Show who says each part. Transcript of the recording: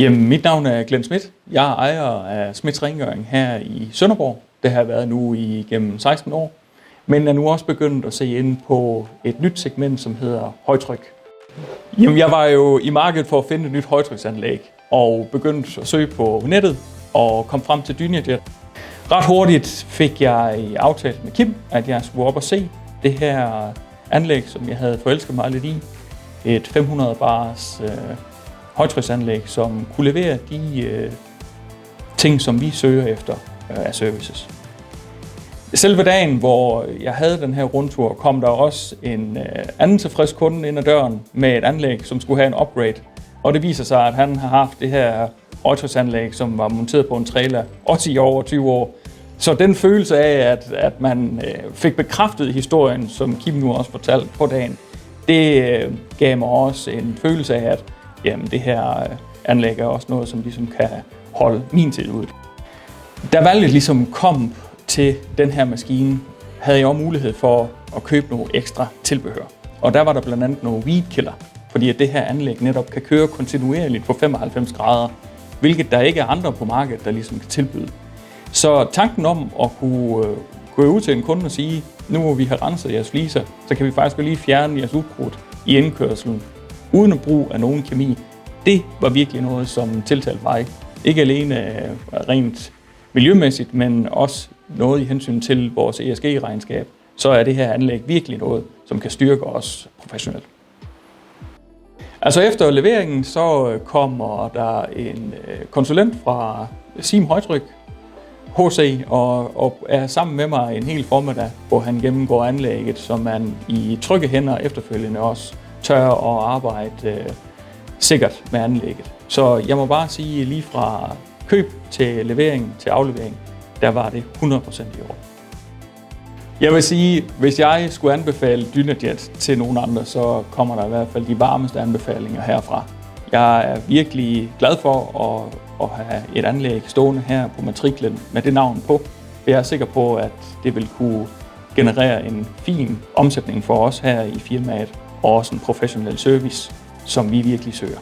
Speaker 1: Jamen, mit navn er Glenn Schmidt. Jeg er ejer af Schmidts Rengøring her i Sønderborg. Det har været nu igennem 16 år, men er nu også begyndt at se ind på et nyt segment, som hedder højtryk. Jamen, jeg var jo i markedet for at finde et nyt højtryksanlæg og begyndte at søge på nettet og kom frem til Dynajet. Ret hurtigt fik jeg aftalt med Kim, at jeg skulle op og se det her anlæg, som jeg havde forelsket mig lidt i. Et 500 bars højtryksanlæg, som kunne levere de ting, som vi søger efter af services. Selve dagen, hvor jeg havde den her rundtur, kom der også en anden tilfreds kunde ind ad døren med et anlæg, som skulle have en upgrade. Og det viser sig, at han har haft det her højtryksanlæg, som var monteret på en trailer, også i over 20 år. Så den følelse af, at man fik bekræftet historien, som Kim nu også fortalte på dagen, det gav mig også en følelse af, at jamen, det her anlæg er også noget, som ligesom kan holde min tid ud. Da valget ligesom kom til den her maskine, havde jeg også mulighed for at købe nogle ekstra tilbehør. Og der var der blandt andet nogle weed killer, fordi at det her anlæg netop kan køre kontinuerligt på 95 grader, hvilket der ikke er andre på markedet, der ligesom kan tilbyde. Så tanken om at kunne gå ud til en kunde og sige, nu hvor vi har renset jeres fliser, så kan vi faktisk lige fjerne jeres ukrudt i indkørslen, uden at bruge af nogen kemi. Det var virkelig noget, som tiltalte mig. Ikke alene rent miljømæssigt, men også noget i hensyn til vores ESG-regnskab. Så er det her anlæg virkelig noget, som kan styrke os professionelt. Altså efter leveringen, så kommer der en konsulent fra Sim Højtryk, HC, og er sammen med mig en hel formiddag, hvor han gennemgår anlægget, så man i trygge hænder efterfølgende også tør at arbejde sikkert med anlægget. Så jeg må bare sige, lige fra køb til levering til aflevering, der var det 100% i år. Jeg vil sige, hvis jeg skulle anbefale Dynajet til nogen andre, så kommer der i hvert fald de varmeste anbefalinger herfra. Jeg er virkelig glad for at have et anlæg stående her på matriklen med det navn på. Jeg er sikker på, at det vil kunne generere en fin omsætning for os her i firmaet, og også en professionel service, som vi virkelig søger.